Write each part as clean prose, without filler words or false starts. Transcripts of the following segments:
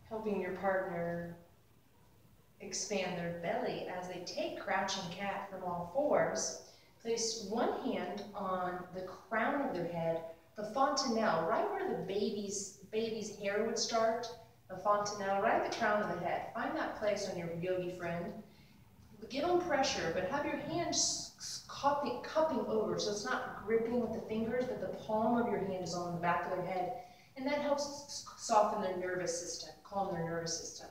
helping your partner expand their belly as they take crouching cat from all fours. Place one hand on the crown of their head, the fontanelle, right where the baby's hair would start, the fontanelle, right at the crown of the head. Find that place on your yogi friend. Give them pressure, but have your hands cupping over, so it's not gripping with the fingers, but the palm of your hand is on the back of their head, and that helps soften their nervous system, calm their nervous system.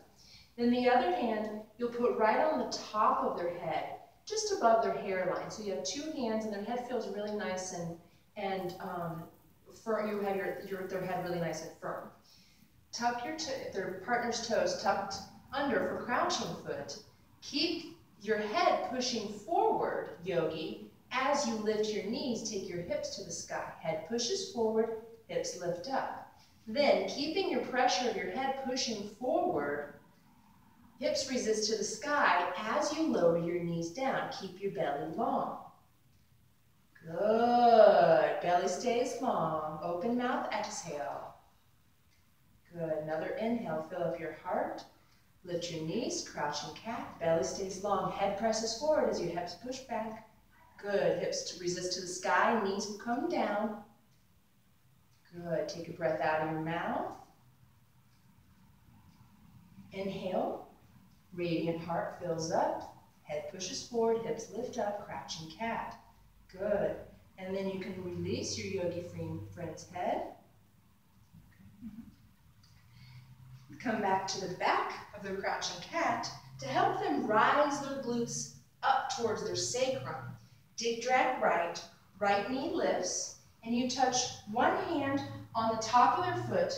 Then the other hand, you'll put right on the top of their head, just above their hairline. So you have two hands, and their head feels really nice and firm. You have their head really nice and firm. Tuck their partner's toes tucked under for crouching foot. Keep your head pushing forward, yogi, as you lift your knees. Take your hips to the sky. Head pushes forward, hips lift up. Then, keeping your pressure of your head pushing forward, hips resist to the sky as you lower your knees down. Keep your belly long. Good. Belly stays long. Open mouth, exhale. Good. Another inhale. Fill up your heart. Lift your knees, crouching cat. Belly stays long. Head presses forward as your hips push back. Good. Hips resist to the sky. Knees will come down. Good. Take a breath out of your mouth. Inhale. Radiant heart fills up. Head pushes forward. Hips lift up. Crouching cat. Good. And then you can release your yogi friend's head. Come back to the back of their crouching cat to help them rise their glutes up towards their sacrum. Dig, drag right, right knee lifts, and you touch one hand on the top of their foot,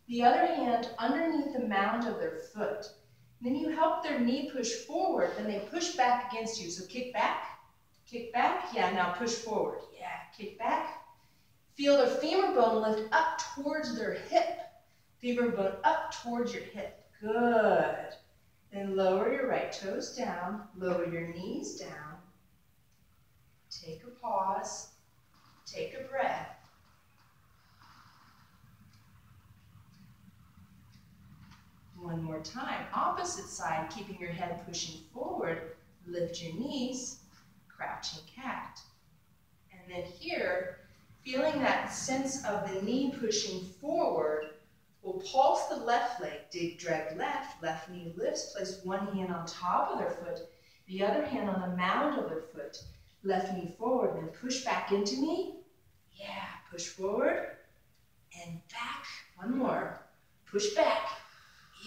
the other hand underneath the mound of their foot. Then you help their knee push forward, then they push back against you. So kick back, yeah, now push forward, yeah, kick back. Feel their femur bone lift up towards their hip. Femur bone up towards your hip. Good. Then lower your right toes down. Lower your knees down. Take a pause. Take a breath. One more time. Opposite side, keeping your head pushing forward. Lift your knees. Crouching cat. And then here, feeling that sense of the knee pushing forward, we'll pulse the left leg, dig, drag left, left knee lifts, place one hand on top of their foot, the other hand on the mound of their foot, left knee forward, then push back into me, yeah, push forward, and back, one more, push back,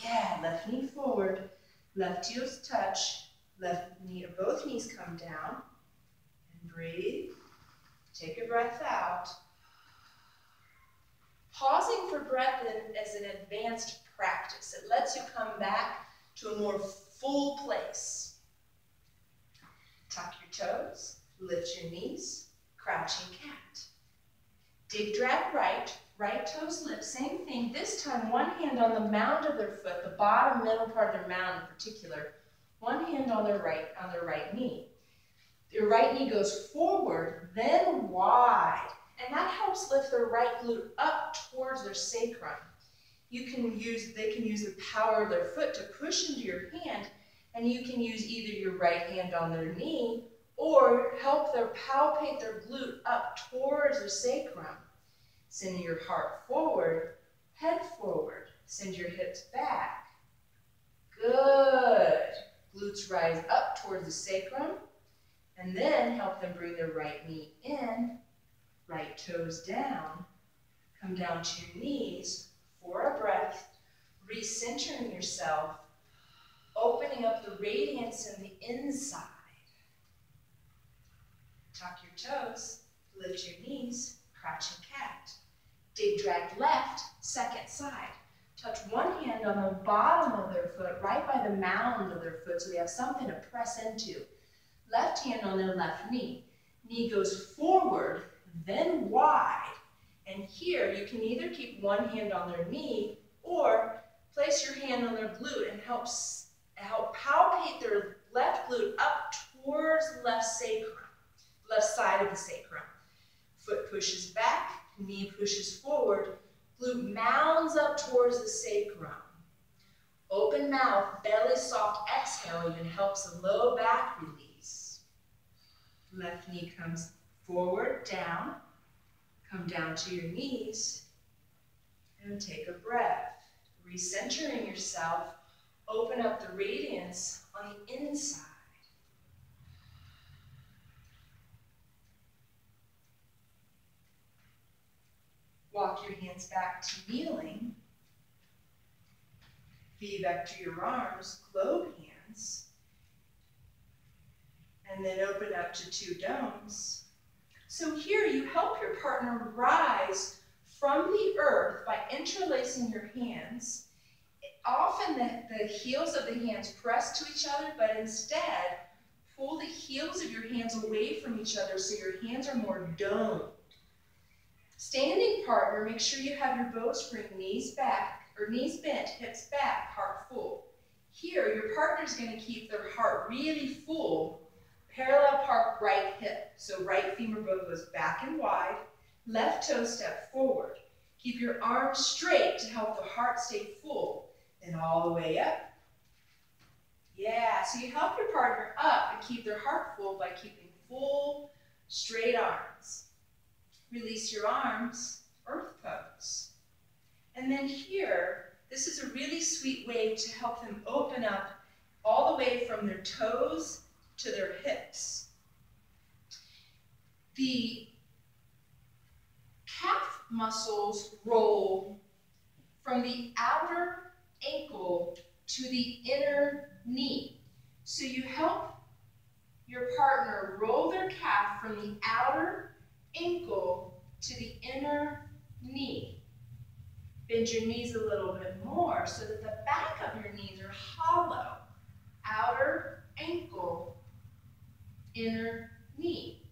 yeah, left knee forward, left heels touch, left knee, or both knees come down, and breathe, take a breath out. Pausing for breath is an advanced practice. It lets you come back to a more full place. Tuck your toes, lift your knees, crouching cat. Dig, drag right, right toes lift, same thing. This time, one hand on the mound of their foot, the bottom middle part of their mound in particular, one hand on their right knee. Your right knee goes forward, then wide. And that helps lift their right glute up towards their sacrum. They can use the power of their foot to push into your hand, and you can use either your right hand on their knee or help them palpate their glute up towards their sacrum. Send your heart forward, head forward. Send your hips back. Good. Glutes rise up towards the sacrum, and then help them bring their right knee in. Right toes down, come down to your knees for a breath, recentering yourself, opening up the radiance in the inside. Tuck your toes, lift your knees, crouching cat. Dig, drag left, second side. Touch one hand on the bottom of their foot, right by the mound of their foot, so they have something to press into. Left hand on their left knee. Knee goes forward, then wide. And here you can either keep one hand on their knee or place your hand on their glute and help palpate their left glute up towards the left sacrum, left side of the sacrum. Foot pushes back, knee pushes forward, glute mounds up towards the sacrum. Open mouth, belly soft exhale even helps a low back release. Left knee comes forward, down. Come down to your knees and take a breath. Recentering yourself, open up the radiance on the inside. Walk your hands back to kneeling. Feet back to your arms, globe hands. And then open up to two domes. So here you help your partner rise from the earth by interlacing your hands. Often the heels of the hands press to each other, but instead pull the heels of your hands away from each other so your hands are more domed. Standing partner, make sure you have your bowspring, knees back, or knees bent, hips back, heart full. Here, your partner's going to keep their heart really full. Parallel park right hip. So right femur bone goes back and wide. Left toe step forward. Keep your arms straight to help the heart stay full. Then all the way up. Yeah, so you help your partner up and keep their heart full by keeping full, straight arms. Release your arms, earth pose. And then here, this is a really sweet way to help them open up all the way from their toes to their hips. The calf muscles roll from the outer ankle to the inner knee. So you help your partner roll their calf from the outer ankle to the inner knee. Bend your knees a little bit more so that the back of your knees are hollow. Outer ankle, inner knee.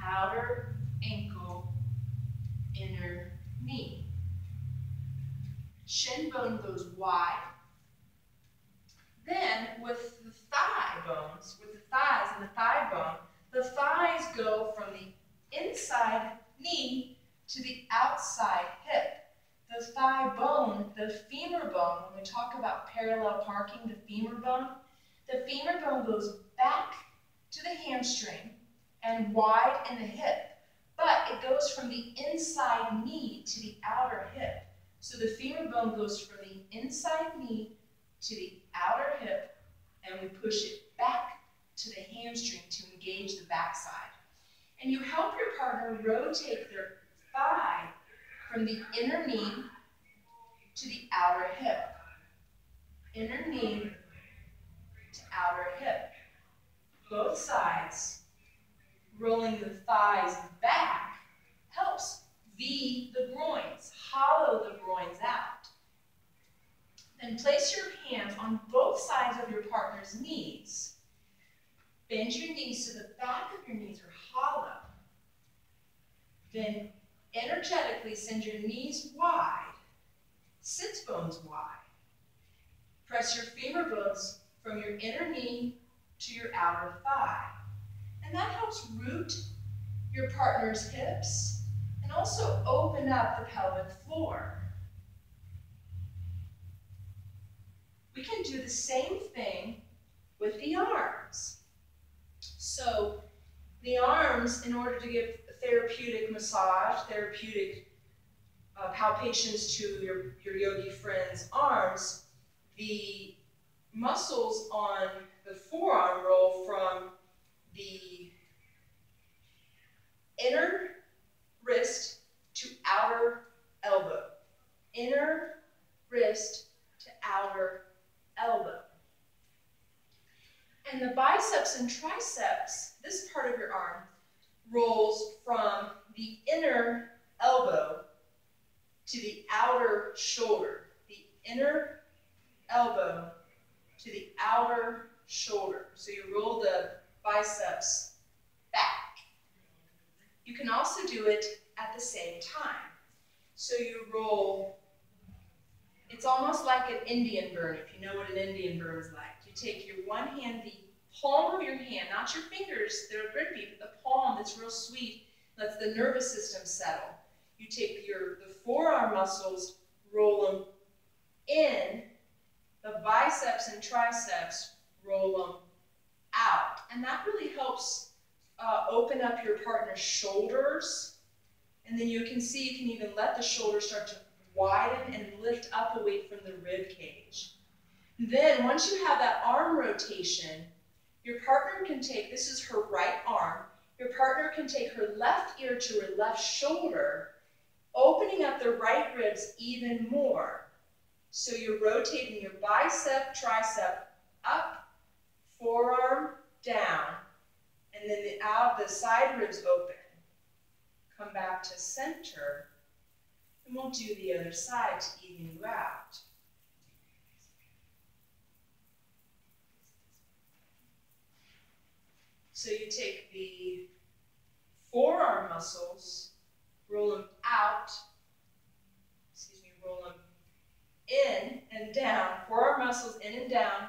Outer ankle, inner knee. Shin bone goes wide. Then with the thigh bones, with the thighs and the thigh bone, the thighs go from the inside knee to the outside hip. The thigh bone, the femur bone, when we talk about parallel parking the femur bone goes back to the hamstring and wide in the hip, but it goes from the inside knee to the outer hip. So the femur bone goes from the inside knee to the outer hip, and we push it back to the hamstring to engage the backside. And you help your partner rotate their thigh from the inner knee to the outer hip. Inner knee to outer hip. Both sides. Rolling the thighs back helps V the groins, hollow the groins out. Then place your hands on both sides of your partner's knees. Bend your knees so the back of your knees are hollow. Then energetically send your knees wide, sits bones wide. Press your femur bones from your inner knee to your outer thigh. And that helps root your partner's hips and also open up the pelvic floor. We can do the same thing with the arms. So the arms, in order to give therapeutic massage, therapeutic palpations to your yogi friend's arms, the muscles on the forearm roll from the inner wrist to outer elbow. Inner wrist to outer elbow. And the biceps and triceps, this part of your arm, rolls from the inner elbow to the outer shoulder. The inner elbow to the outer shoulder. So you roll the biceps back. You can also do it at the same time. So you roll, it's almost like an Indian burn, if you know what an Indian burn is like. You take your one hand, the palm of your hand, not your fingers, they're grippy, but the palm that's real sweet, lets the nervous system settle. You take the forearm muscles, roll them in, biceps and triceps, roll them out. And that really helps open up your partner's shoulders. And then you can see, you can even let the shoulders start to widen and lift up away from the rib cage. Then once you have that arm rotation, your partner can take, this is her right arm, your partner can take her left ear to her left shoulder, opening up the right ribs even more. So you're rotating your bicep, tricep up, forearm down, and then the side ribs open. Come back to center, and we'll do the other side to even you out. So you take the forearm muscles, roll them out, roll them in and down, forearm muscles in and down,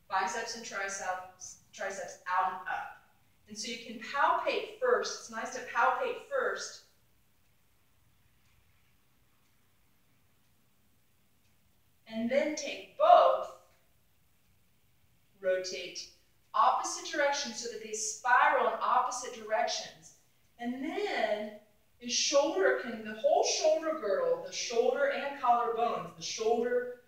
biceps and triceps out and up. And so you can palpate first, it's nice to palpate first, and then take both, rotate opposite directions so that they spiral in opposite directions. And then the whole shoulder girdle, the shoulder and collarbones, the shoulder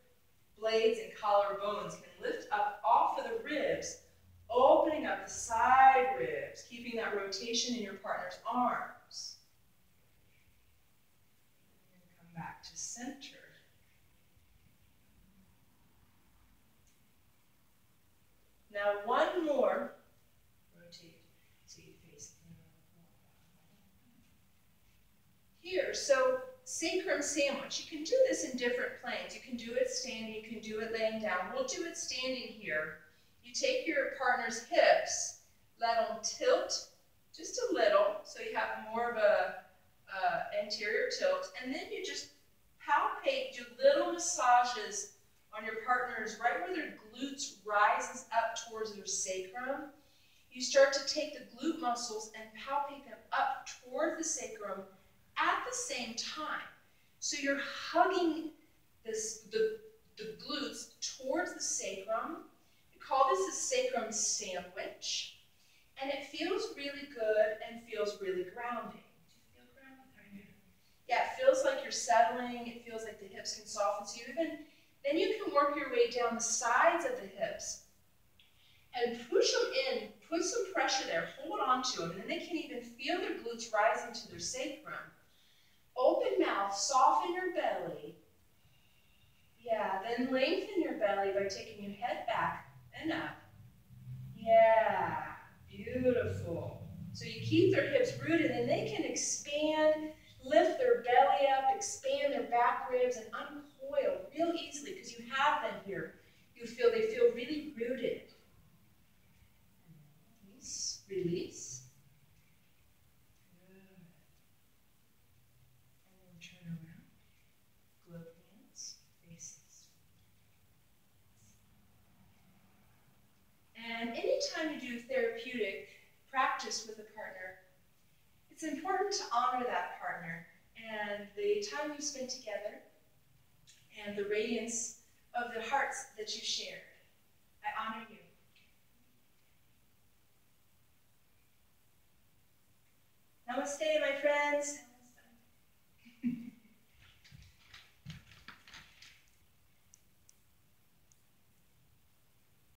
blades and collarbones can lift up off of the ribs, opening up the side ribs, keeping that rotation in your partner's arms. And come back to center. Now one more, rotate so you face here. So sacrum sandwich, you can do this in different planes. You can do it standing, you can do it laying down. We'll do it standing here. You take your partner's hips, let them tilt just a little, so you have more of a anterior tilt, and then you just palpate, do little massages on your partner's, right where their glutes rises up towards their sacrum. You start to take the glute muscles and palpate them up toward the sacrum at the same time. So you're hugging the glutes towards the sacrum. We call this a sacrum sandwich. And it feels really good and feels really grounding. Do you feel grounded? Yeah, it feels like you're settling. It feels like the hips can soften. So then you can work your way down the sides of the hips and push them in, put some pressure there, hold on to them, and then they can even feel their glutes rising to their sacrum. Open mouth, soften your belly. Yeah, then lengthen your belly by taking your head back and up. Yeah, beautiful. So you keep their hips rooted and they can expand, lift their belly up, expand their back ribs, and uncoil real easily because you have them here. They feel really rooted. Release, release. Good. And then turn around. Glove hands, faces. And anytime you do therapeutic practice with a partner, it's important to honor that partner and the time you spent together and the radiance of the hearts that you shared. I honor you. Namaste, my friends.